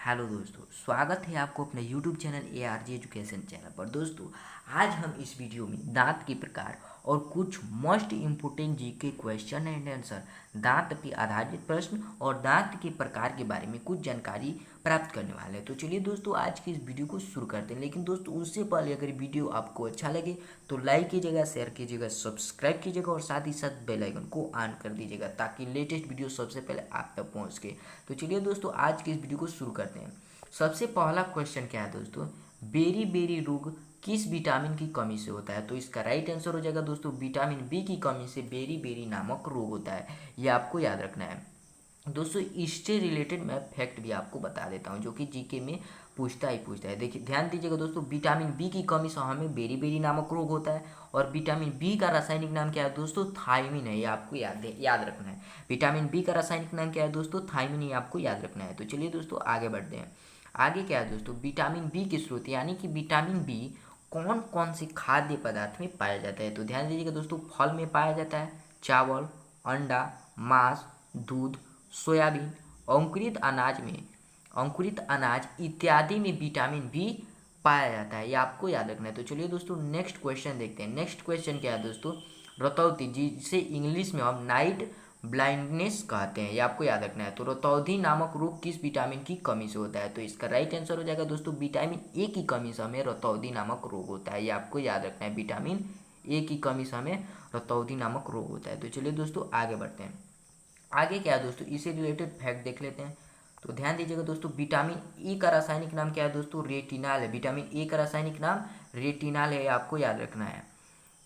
Hello दोस्तों, स्वागत है आपको अपने YouTube channel ARG education channel पर। दोस्तों, आज हम इस वीडियो में दांत के प्रकार और कुछ most important GK question and answer, दांत पे आधारित प्रश्न और दांत के प्रकार के बारे में कुछ जानकारी प्राप्त करने वाले हैं। तो चलिए दोस्तों, आज की इस वीडियो को शुरू करते हैं। लेकिन दोस्तों, उससे पहले अगर वीडियो आपको अच्छा लगे तो लाइक कीजिएगा, शेयर कीजिएगा, सब्सक्राइब कीजिएगा और साथ ही साथ बेल आइकन को ऑन कर दीजिएगा ताकि लेटेस्ट वीडियो सबसे पहले आप तक पहुँच सके। तो चलिए दोस्तों, आज की इस वीडियो को शुरू करते हैं। सबसे पहला क्वेश्चन क्या है दोस्तों, बेरी बेरी रोग किस विटामिन की कमी से होता है? तो इसका राइट आंसर हो जाएगा दोस्तों, विटामिन बी की कमी से बेरी बेरी नामक रोग होता है। ये आपको याद रखना है दोस्तों। इससे रिलेटेड मैं फैक्ट भी आपको बता देता हूँ जो कि जीके में पूछता है। देखिए, ध्यान दीजिएगा दोस्तों, विटामिन बी की कमी से हमें बेरी बेरी नामक रोग होता है। और विटामिन बी का रासायनिक नाम क्या है दोस्तों? थायमिन है। ये आपको याद रखना है। विटामिन बी का रासायनिक नाम क्या है दोस्तों? थायमिन। ये आपको याद रखना है। तो चलिए दोस्तों, आगे बढ़ते हैं। आगे क्या है दोस्तों, विटामिन बी के स्रोत यानी कि विटामिन बी कौन कौन से खाद्य पदार्थ में पाया जाता है? तो ध्यान दीजिएगा दोस्तों, फल में पाया जाता है, चावल, अंडा, मांस, दूध, सोयाबीन, अंकुरित अनाज इत्यादि में विटामिन बी पाया जाता है। ये आपको याद रखना है। तो चलिए दोस्तों, नेक्स्ट क्वेश्चन देखते हैं। नेक्स्ट क्वेश्चन क्या है दोस्तों, रतौती, जिसे इंग्लिश में हम नाइट ब्लाइंडनेस कहते हैं। ये आपको याद रखना है। तो रतौंधी नामक रोग किस विटामिन की कमी से होता है? तो इसका राइट आंसर हो जाएगा दोस्तों, विटामिन ए की कमी से हमें रतौंधी नामक रोग होता है। ये आपको याद रखना है, विटामिन ए की कमी से हमें रतौंधी नामक रोग होता है। तो चलिए दोस्तों, आगे बढ़ते हैं। आगे क्या है दोस्तों, इससे रिलेटेड फैक्ट देख लेते हैं। तो ध्यान दीजिएगा दोस्तों, विटामिन ए का रासायनिक नाम क्या है दोस्तों? रेटिनाल है। विटामिन ए का रासायनिक नाम रेटिनाल है। आपको याद रखना है।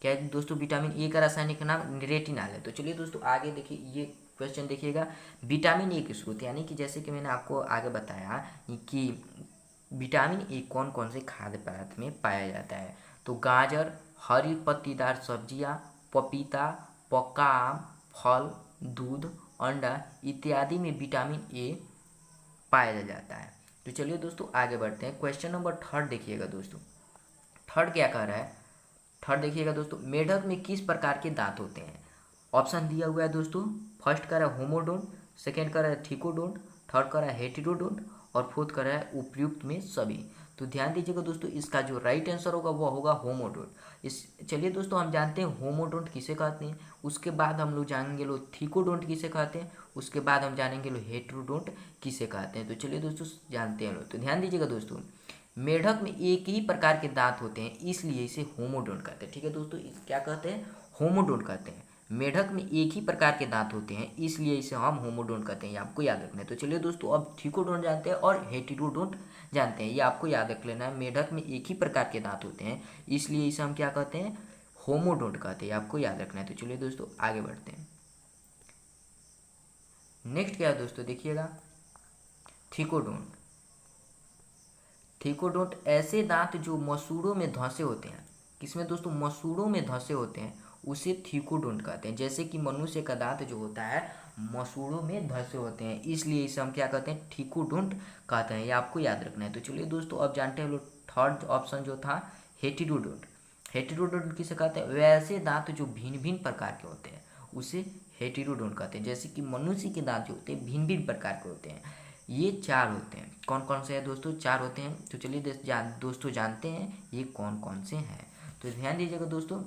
क्या है दोस्तों, विटामिन ए का रासायनिक नाम रेटिनाल है। तो चलिए दोस्तों, आगे देखिए, ये क्वेश्चन देखिएगा। विटामिन ए के स्रोत यानी कि जैसे कि मैंने आपको आगे बताया कि विटामिन ए कौन कौन से खाद्य पदार्थ में पाया जाता है। तो गाजर, हरी पत्तीदार सब्जियां, पपीता, पक्का आम, फल, दूध, अंडा इत्यादि में विटामिन ए पाया जाता है। तो चलिए दोस्तों, आगे बढ़ते हैं। क्वेश्चन नंबर थर्ड देखिएगा दोस्तों। थर्ड क्या कह रहा है? थर्ड देखिएगा दोस्तों, मेढक में किस प्रकार के दांत होते हैं? ऑप्शन दिया हुआ है दोस्तों। फर्स्ट का रहा है होमोडोंट, सेकेंड का रहा है थिकोडोंट, थर्ड का रहा है हेटेरोडोंट और फोर्थ का रहा है उपयुक्त में सभी। तो ध्यान दीजिएगा दोस्तों, इसका जो राइट आंसर होगा वो होगा होमोडोंट। इस चलिए दोस्तों, हम जानते हैं होमोडोंट किसे कहते हैं। उसके बाद हम लोग जानेंगे लो थिकोडोंट किसे कहते हैं। उसके बाद हम जानेंगे लो हेटेरोडोंट किसे कहते हैं। तो चलिए दोस्तों, जानते हैं लो। तो ध्यान दीजिएगा दोस्तों, मेढक में एक ही प्रकार के दांत होते हैं, इसलिए इसे होमोडोंट कहते हैं। ठीक है दोस्तों, क्या कहते हैं? होमोडोंट कहते हैं। मेढक में एक ही प्रकार के दांत होते हैं, इसलिए इसे हम होमोडोंट कहते हैं। ये आपको याद रखना है। तो चलिए दोस्तों, अब थिकोडोंट जानते हैं और हेटेरोडोंट जानते हैं। ये आपको याद रख लेना है। मेढक में एक ही प्रकार के दांत होते हैं, इसलिए इसे हम क्या कहते हैं? होमोडोंट कहते हैं। आपको याद रखना है। तो चलिए दोस्तों, आगे बढ़ते हैं। नेक्स्ट क्या है दोस्तों, देखिएगा, थिकोडोंट। थिकोडोंट ऐसे दांत जो मसूड़ों में धंसे होते हैं। किसमें दोस्तों? मसूड़ों में धंसे होते हैं, उसे थिकोडोंट कहते हैं। जैसे कि मनुष्य का दांत जो होता है मसूड़ों में धंसे होते हैं, इसलिए इसे हम क्या कहते हैं? थिकोडोंट कहते हैं। ये आपको याद रखना है। तो चलिए दोस्तों, अब जानते हैं लोग थर्ड ऑप्शन जो था हेटेरोडोंट। हेटेरोडोंट किसे कहते हैं? वैसे दांत जो भिन्न भिन्न प्रकार के होते हैं, उसे हेटेरोडोंट कहते हैं। जैसे कि मनुष्य के दांत जो होते हैं भिन्न भिन्न प्रकार के होते हैं। ये चार होते हैं। कौन कौन से हैं दोस्तों? चार होते हैं। तो चलिए दोस्तों, जानते हैं ये कौन कौन से हैं। तो ध्यान दीजिएगा दोस्तों,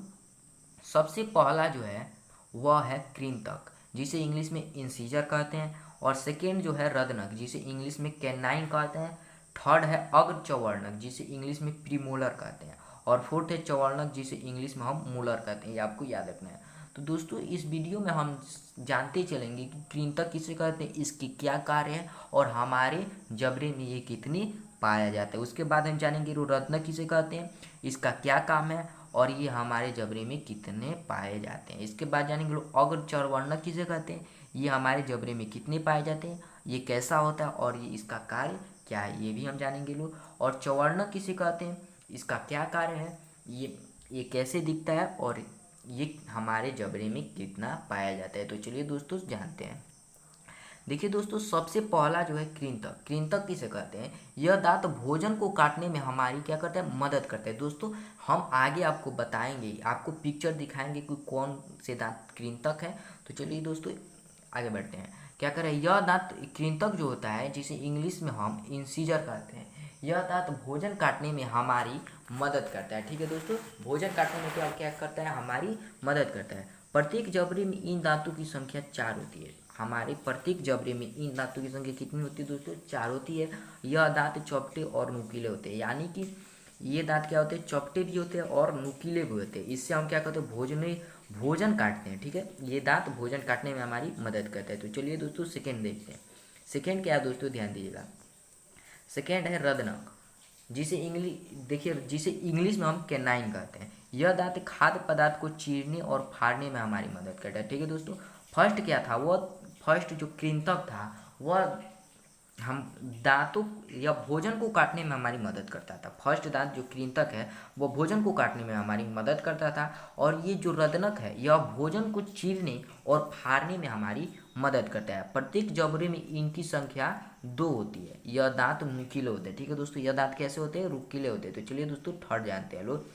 सबसे पहला जो है वह है कृंतक, जिसे इंग्लिश में इंसीजर कहते हैं। और सेकेंड जो है रदनक, जिसे इंग्लिश में कैनाइन कहते हैं। थर्ड है अग्रचवर्णक, जिसे इंग्लिश में प्रीमोलर कहते हैं। और फोर्थ है चवर्णक, जिसे इंग्लिश में हम मोलर कहते हैं। ये आपको याद रखना है। तो दोस्तों, इस वीडियो में हम जानते चलेंगे कि कृंतक किसे कहते हैं, इसके क्या कार्य है और हमारे जबड़े में ये कितने पाया जाता है। उसके बाद हम जानेंगे रत्न किसे कहते हैं, इसका क्या काम है और ये हमारे जबड़े में कितने पाए जाते हैं। इसके बाद जानेंगे लोग अग्रचर्वर्णक किसे कहते हैं, ये हमारे जबड़े में कितने पाए जाते हैं, ये कैसा होता है और ये इसका कार्य क्या है, ये भी हम जानेंगे लोग। और चवर्णक किसे कहते हैं, इसका क्या कार्य है, ये कैसे दिखता है और ये हमारे जबड़े में कितना पाया जाता है। तो चलिए दोस्तों, जानते हैं। देखिए दोस्तों, सबसे पहला जो है कृंतक। कृंतक किसे कहते हैं? यह दांत भोजन को काटने में हमारी क्या करता है? मदद करता है। दोस्तों, हम आगे आपको बताएंगे, आपको पिक्चर दिखाएंगे कि कौन से दांत कृंतक है। तो चलिए दोस्तों, आगे बढ़ते हैं। क्या कर रहा है, यह दांत कृंतक जो होता है जिसे इंग्लिश में हम इंसीजर कहते हैं, यह दांत भोजन काटने में हमारी मदद करता है। ठीक है दोस्तों, भोजन काटने में क्या क्या करता है, हमारी मदद करता है। प्रत्येक जबड़े में इन दांतों की संख्या 4 होती है। हमारे प्रत्येक जबड़े में इन दांतों की संख्या कितनी होती है दोस्तों, 4 होती है। यह दांत चौपटे और नुकीले होते हैं, यानी कि ये दांत क्या होते हैं, चौपटे भी होते हैं और नुकीले भी होते हैं। इससे हम क्या करते हैं, भोजन काटते हैं। ठीक है, ये दांत भोजन काटने में हमारी मदद करता है। तो चलिए दोस्तों सेकेंड देखते हैं। सेकेंड क्या है दोस्तों, ध्यान दीजिएगा। सेकेंड है रदनक, जिसे इंग्लिश में हम कैनाइन कहते हैं। यह दांत खाद्य पदार्थ को चीरने और फाड़ने में हमारी मदद करता है। ठीक है दोस्तों, फर्स्ट क्या था, वह फर्स्ट जो कृंतक था वह हम दांतों या भोजन को काटने में हमारी मदद करता था। फर्स्ट दांत जो कृंतक है वो भोजन को काटने में हमारी मदद करता था, और ये जो रदनक है यह भोजन को चीरने और फाड़ने में हमारी मदद करता है। प्रत्येक जबड़े में इनकी संख्या 2 होती है। यह दांत नुकीले होते हैं। ठीक है दोस्तों, यह दांत कैसे होते हैं, नुकीले होते हैं। तो चलिए दोस्तों थर्ड जानते हैं लोग,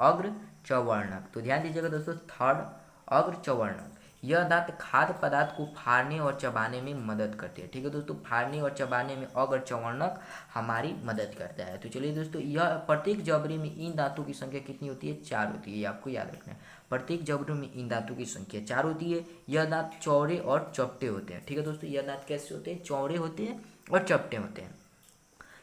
अग्र चवर्णक। तो ध्यान दीजिएगा दोस्तों, थर्ड अग्र चवर्णक, यह दांत खाद्य पदार्थ को फाड़ने और चबाने में मदद करते हैं। ठीक है दोस्तों, फाड़ने और चबाने में अग्र चवर्णक हमारी मदद करता है। तो चलिए दोस्तों, यह प्रत्येक जबड़े में इन दांतों की संख्या कितनी होती है, 4 होती है। ये आपको याद रखना है, प्रत्येक जबड़े में इन दांतों की संख्या 4 होती है। यह दांत चौड़े और चपटे होते हैं। ठीक है दोस्तों, यह दांत कैसे होते हैं, चौड़े होते हैं और चपटे होते हैं।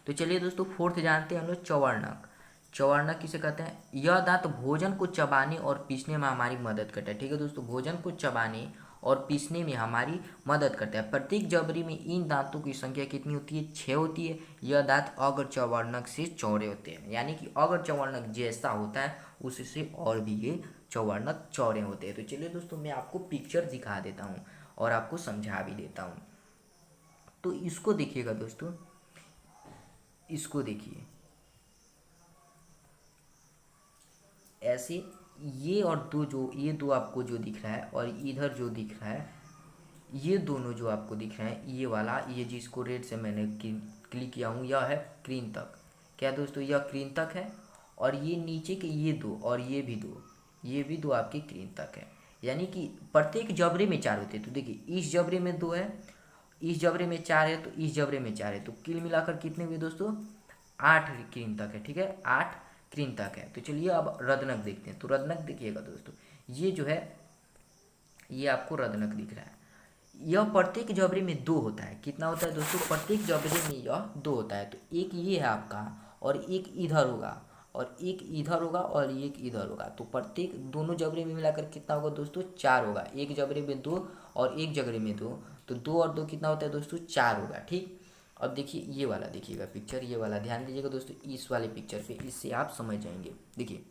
तो चलिए दोस्तों फोर्थ जानते हैं हम लोग, चौवर्णक। चौवर्णक किसे कहते हैं, यह दांत भोजन को चबाने और पीसने में हमारी मदद करता है। ठीक है दोस्तों, भोजन को चबाने और पीसने में हमारी मदद करता है। प्रत्येक जबड़े में इन दांतों की संख्या कितनी होती है, 6 होती है। यह दांत अग्र चौवर्णक से चौड़े होते हैं, यानी कि अग्र चौवर्णक जैसा होता है उससे और भी ये चौवर्णक चौड़े होते हैं। तो चलिए दोस्तों मैं आपको पिक्चर दिखा देता हूँ और आपको समझा भी देता हूँ। तो इसको देखिएगा दोस्तों, इसको देखिए ऐसे, ये और ये दो आपको जो दिख रहा है और इधर जो दिख रहा है, ये दोनों जो आपको दिख रहे हैं, ये वाला, ये जिसको रेड से मैंने क्लिक किया हूँ, यह है कृंतक। क्या दोस्तों, यह कृंतक है। और ये नीचे के ये दो और ये भी दो, ये भी दो आपके कृंतक है। यानी कि प्रत्येक जबड़े में 4 होते हैं। तो देखिए इस जबड़े में 2 है, इस जबड़े में 4 है, तो इस जबड़े में 4 है, तो कुल मिलाकर कितने हुए दोस्तों, 8 कृंतक है। ठीक है, 8 कृंतक है। तो चलिए अब रदनक देखते हैं। तो रदनक देखिएगा दोस्तों, ये जो है ये आपको रदनक दिख रहा है। यह प्रत्येक जबड़े में 2 होता है। कितना होता है दोस्तों, प्रत्येक जबड़े में यह 2 होता है। तो एक ये है आपका और एक इधर होगा और एक इधर होगा और एक इधर होगा। तो प्रत्येक दोनों जबड़े में मिलाकर कितना होगा दोस्तों, 4 होगा। एक जबड़े में 2 और एक जबड़े में 2, तो 2 और 2 कितना होता है दोस्तों, 4 होगा। ठीक, अब देखिए ये वाला देखिएगा पिक्चर, ये वाला ध्यान दीजिएगा दोस्तों इस वाले पिक्चर पे, इससे आप समझ जाएंगे। देखिए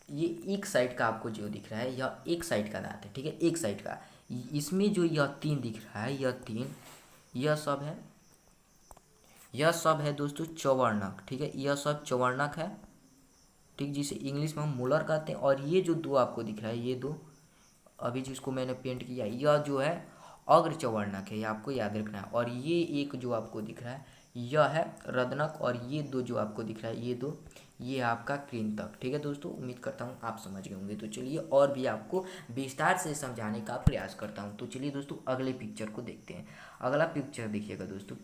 ये एक साइड का आपको जो दिख रहा है यह एक साइड का दांत है। ठीक है, एक साइड का, इसमें जो यह 3 दिख रहा है, यह 3, यह सब है, यह सब है दोस्तों चौवर्णक। ठीक है, यह सब चौवर्णक है। ठीक, जिसे इंग्लिश में हम मोलर कहते हैं। और ये जो 2 आपको दिख रहा है, ये 2 अभी जिसको मैंने पेंट किया, यह जो है अग्र चौवर्णक है, ये आपको याद रखना है। और ये एक जो आपको दिख रहा है यह है रदनक, और ये 2 जो आपको दिख रहा है, ये 2, ये आपका कृंतक। ठीक है दोस्तों, उम्मीद करता हूँ आप समझ गए होंगे। तो चलिए और भी आपको विस्तार से समझाने का प्रयास करता हूँ। तो चलिए दोस्तों अगले पिक्चर को देखते हैं। अगला पिक्चर देखिएगा दोस्तों,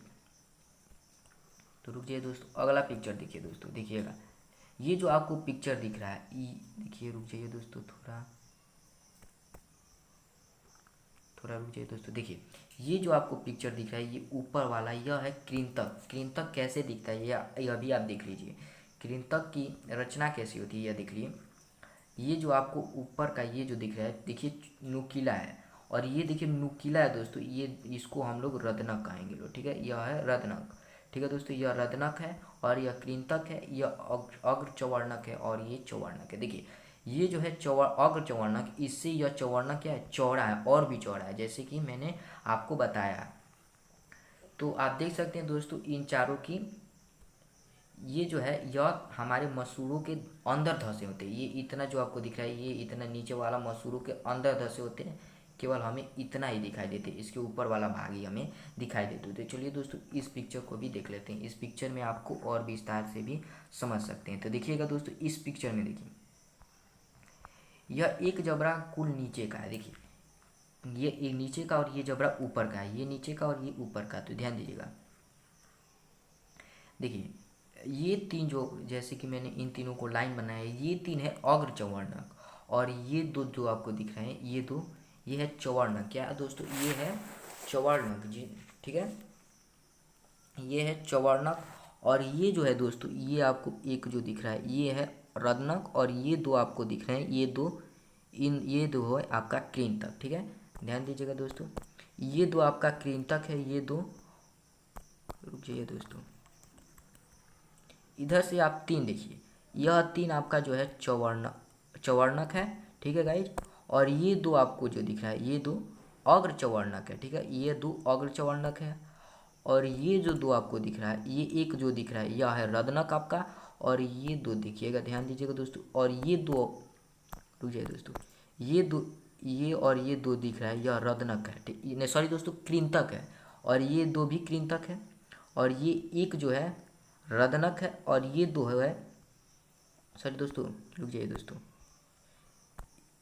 तो रुक जाइए दोस्तों, अगला पिक्चर देखिए दोस्तों, देखिएगा ये जो आपको पिक्चर दिख रहा है, देखिए रुक जाइए दोस्तों, थोड़ा थोड़ा रुक जाइए दोस्तों। देखिए ये जो आपको पिक्चर दिख रहा है, ये ऊपर वाला यह है कृंतक। कृंतक कैसे दिखता है यह भी आप देख लीजिए। कृंतक की रचना कैसी होती है यह देख लीजिए। ये जो आपको ऊपर का ये जो दिख रहा है, देखिए नुकीला है, और ये देखिए नुकीला है दोस्तों, ये इसको हम लोग रदनक कहेंगे लोग। ठीक है, यह है रदनक। ठीक है दोस्तों, यह रदनक है और यह कृंतक है, यह अग्र चौवर्णक है और ये चौवर्णक है। देखिए ये जो है अग्र चौवर्णक, इससे यह चौवर्णक क्या है, चौड़ा है और भी चौड़ा है, जैसे कि मैंने आपको बताया। तो आप देख सकते हैं दोस्तों इन चारों की, ये जो है यह हमारे मसूड़ों के अंदर धंसे होते हैं। ये इतना जो आपको दिख रहा है, ये इतना नीचे वाला मसूड़ों के अंदर धंसे होते हैं, केवल हमें इतना ही दिखाई देते हैं, इसके ऊपर वाला भाग ही हमें दिखाई देते होते। चलिए दोस्तों इस पिक्चर को भी देख लेते हैं। इस पिक्चर में आपको और विस्तार से भी समझ सकते हैं। तो देखिएगा दोस्तों इस पिक्चर में देखिए, यह एक जबड़ा कुल नीचे का है। देखिए ये नीचे का और ये जबड़ा ऊपर का है, ये नीचे का और ये ऊपर का, तो ध्यान दीजिएगा। देखिए ये तीन जो, जैसे कि मैंने इन तीनों को लाइन बनाया है, ये तीन है अग्र चवर्णक, और ये दो जो आपको दिख रहे हैं ये दो, ये है चवर्णक। क्या है दोस्तों, ये है चवर्णक जी, ठीक है, ये है चवर्णक। और ये जो है दोस्तों, ये आपको एक जो दिख रहा है ये है रदनक, और ये दो आपको दिख रहे हैं ये दो, ये दो है आपका कृंतक, ठीक है। ध्यान दीजिएगा दोस्तों, ये दो आपका कृंतक है, ये दो, रुक जाइए दोस्तों, इधर से आप तीन देखिए, यह तीन आपका जो है चवर्णक है, ठीक है गाइज। और ये दो आपको जो दिख रहा है ये दो अग्र चवर्णक है, ठीक है, ये दो अग्र चवर्णक है। और ये जो दो आपको दिख रहा है, ये एक जो दिख रहा है यह है रदनक आपका, और ये दो देखिएगा, ध्यान दीजिएगा दोस्तों, और ये दो, रुक जाइए दोस्तों, ये दो, ये और ये दो दिख रहा है यह रदनक है, ठीक नहीं सॉरी दोस्तों, कृंतक है, और ये दो भी कृंतक है। और ये एक जो है रदनक है, और ये दो है, सॉरी दोस्तों, रुक जाइए दोस्तों,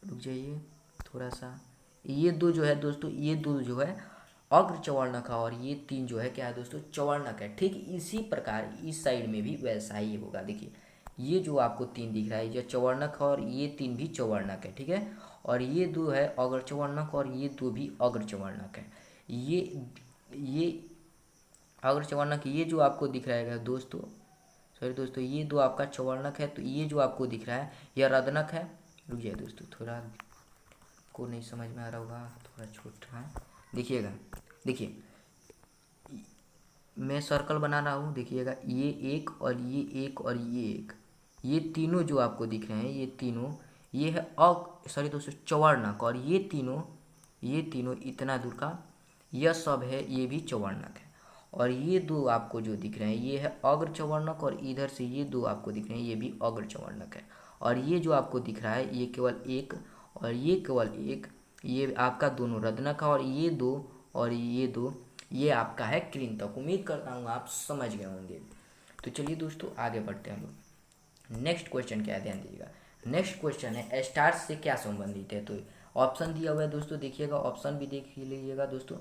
रुक जाइए थोड़ा सा, ये दो जो है दोस्तों, ये दो जो है अग्र चवर्णक है, और ये तीन जो है क्या है दोस्तों, चवर्णक है। ठीक इसी प्रकार इस साइड में भी वैसा ही होगा। देखिए ये जो आपको तीन दिख रहा है ये चवर्णक है, और ये तीन भी चवर्णक है, ठीक है। और ये दो है अग्र चवर्णक, और ये दो भी अग्र चवर्णक है। ये अग्र चवर्णक, ये जो आपको दिख रहा है दोस्तों, सॉरी दोस्तों, ये दो आपका चवर्णक है, तो ये जो आपको दिख रहा है यह रदनक है। रुक जाइए दोस्तों, थोड़ा को नहीं समझ में आ रहा होगा, थोड़ा छोटा है, देखिएगा। देखिए मैं सर्कल बना रहा हूँ, देखिएगा, ये एक और ये एक और ये एक, ये तीनों जो आपको दिख रहे हैं ये तीनों, ये है सॉरी दोस्तों चवर्णक, और ये तीनों इतना दूर का यह सब है, ये भी चवर्णक है। और ये दो आपको जो दिख रहे हैं ये है अग्र चवर्णक, और इधर से ये दो आपको दिख रहे हैं ये भी अग्र चवर्णक है। और ये जो आपको दिख रहा है ये केवल एक, और ये केवल एक, ये आपका दोनों रदनक है, और ये दो और ये दो ये आपका है कृंतक। उम्मीद करता हूँ आप समझ गए होंगे। तो चलिए दोस्तों आगे बढ़ते हैं हम लोग। नेक्स्ट क्वेश्चन क्या है, ध्यान दीजिएगा। नेक्स्ट क्वेश्चन है स्टार्स से क्या संबंधित है। तो ऑप्शन दिया हुआ है दोस्तों, देखिएगा, ऑप्शन भी देख लीजिएगा दोस्तों।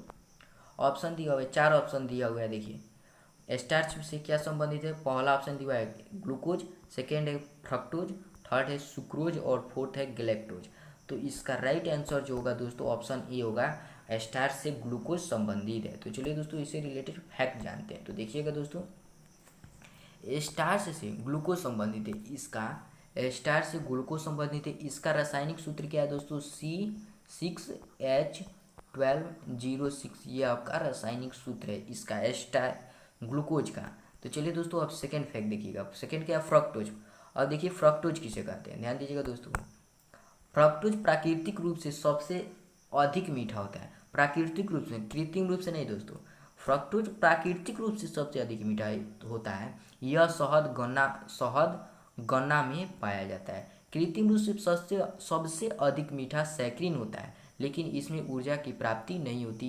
ऑप्शन दिया हुआ है, चार ऑप्शन दिया हुआ है, देखिए स्टार्च से क्या संबंधित है। पहला ऑप्शन दिया है ग्लूकोज, सेकेंड है फ्रक्टोज, थर्ड है सुक्रोज, और फोर्थ है गैलेक्टोज। तो इसका राइट आंसर जो होगा दोस्तों ऑप्शन ए होगा, स्टार्च से ग्लूकोज संबंधित है। तो चलिए दोस्तों इससे रिलेटेड फैक्ट जानते हैं। तो देखिएगा दोस्तों, स्टार्च से ग्लूकोज संबंधित है, इसका स्टार्च से ग्लूकोज संबंधित है, इसका रासायनिक सूत्र क्या है दोस्तों, C6H12O6, ये आपका रासायनिक सूत्र है इसका स्टार ग्लूकोज का। तो चलिए दोस्तों अब सेकेंड फैक्ट देखिएगा। सेकेंड क्या है, फ्रक्टोज। अब देखिए फ्रक्टोज किसे कहते हैं, ध्यान दीजिएगा दोस्तों। फ्रक्टोज प्राकृतिक रूप से सबसे अधिक मीठा होता है, प्राकृतिक रूप से, कृत्रिम रूप से नहीं दोस्तों। फ्रक्टोज प्राकृतिक रूप से सबसे अधिक मीठा होता है। यह शहद गन्ना में पाया जाता है। कृत्रिम रूप से सबसे अधिक मीठा सैकरीन होता है, लेकिन इसमें ऊर्जा की प्राप्ति नहीं होती।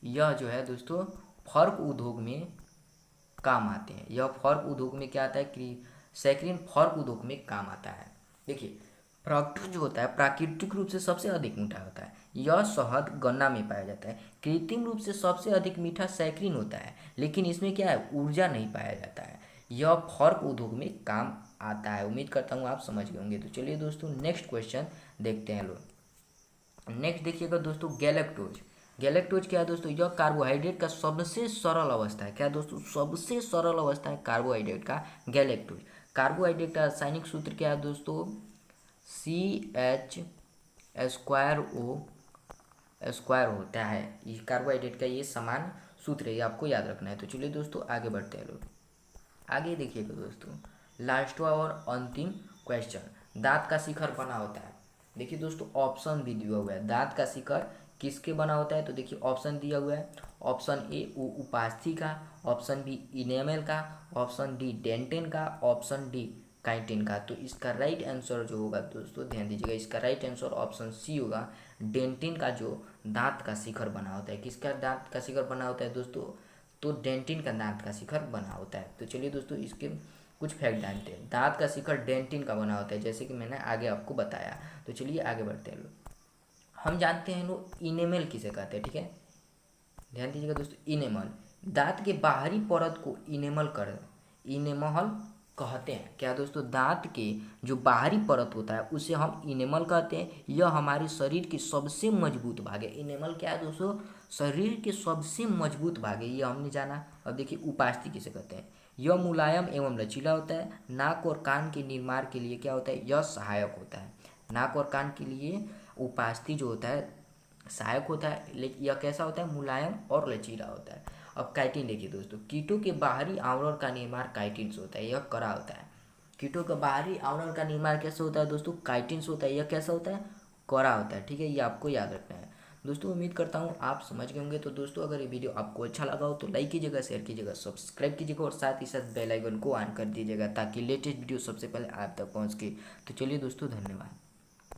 यह जो है दोस्तों फर्क उद्योग में काम आते हैं। यह फर्क उद्योग में क्या आता है कि सैकरीन फर्क उद्योग में काम आता है। देखिए फ्रक्टोज जो होता है प्राकृतिक रूप से सबसे अधिक मीठा होता है। यह शहद गन्ना में पाया जाता है। कृत्रिम रूप से सबसे अधिक मीठा सैकरीन होता है, लेकिन इसमें क्या है, ऊर्जा नहीं पाया जाता है। यह फर्क उद्योग में काम आता है। उम्मीद करता हूँ आप समझ गए होंगे। तो चलिए दोस्तों नेक्स्ट क्वेश्चन देखते हैं लोग। नेक्स्ट देखिएगा दोस्तों, गैलेक्टोज। गैलेक्टोज क्या है दोस्तों, यह कार्बोहाइड्रेट का सबसे सरल अवस्था है। क्या दोस्तों, सबसे सरल अवस्था है कार्बोहाइड्रेट का गैलेक्टोज। कार्बोहाइड्रेट का रासायनिक सूत्र क्या है दोस्तों, CH2O होता है। ये कार्बोहाइड्रेट का ये समान सूत्र है, ये आपको याद रखना है। तो चलिए दोस्तों आगे बढ़ते हैं लोग। आगे देखिएगा दोस्तों, लास्टवा और अंतिम क्वेश्चन, दांत का शिखर बना होता है। देखिए दोस्तों ऑप्शन भी दिया हुआ है, दांत का शिखर किसके बना होता है। तो देखिए ऑप्शन दिया हुआ है, ऑप्शन ए उपास्थि का, ऑप्शन बी इनेमल का, ऑप्शन डी डेंटिन का, ऑप्शन डी काइटिन का। तो इसका राइट आंसर जो होगा दोस्तों, ध्यान दीजिएगा, इसका राइट आंसर ऑप्शन सी होगा, डेंटिन का जो दांत का शिखर बना होता है। किसका दांत का शिखर बना होता है दोस्तों, तो डेंटिन का दांत का शिखर बना होता है। तो चलिए दोस्तों इसके कुछ फैक्ट जानते हैं। दांत का शिखर डेंटिन का बना होता है, जैसे कि मैंने आगे आपको बताया। तो चलिए आगे बढ़ते हैं लोग। हम जानते हैं लोग इनेमल किसे कहते हैं, ठीक है, ध्यान दीजिएगा दोस्तों, इनेमल, दांत के बाहरी परत को इनेमल कहते हैं। क्या दोस्तों, दांत के जो बाहरी परत होता है उसे हम इनेमल कहते हैं। यह हमारे शरीर के सबसे मजबूत भाग है। इनेमल क्या है दोस्तों, शरीर के सबसे मजबूत भाग है, ये हमने जाना। अब देखिए उपास्थि किसे कहते हैं। यह मुलायम एवं लचीला होता है। नाक और कान के निर्माण के लिए क्या होता है, यह सहायक होता है। नाक और कान के लिए उपास्थि जो होता है सहायक होता है, लेकिन यह कैसा होता है, मुलायम और लचीला होता है। अब काइटिन देखिए दोस्तों, कीटों के बाहरी आवरण का निर्माण काइटिन से होता है, यह कड़ा होता है। कीटों का बाहरी आवरण का निर्माण कैसे होता है दोस्तों, काइटिन से होता है, यह कैसा होता है, कड़ा होता है, ठीक है, ये आपको याद रखना है। दोस्तों उम्मीद करता हूँ आप समझ गए होंगे। तो दोस्तों अगर ये वीडियो आपको अच्छा लगा हो तो लाइक कीजिएगा, शेयर कीजिएगा, सब्सक्राइब कीजिएगा और साथ ही साथ बेल आइकन को ऑन कर दीजिएगा ताकि लेटेस्ट वीडियो सबसे पहले आप तक पहुँच के। तो चलिए दोस्तों, धन्यवाद।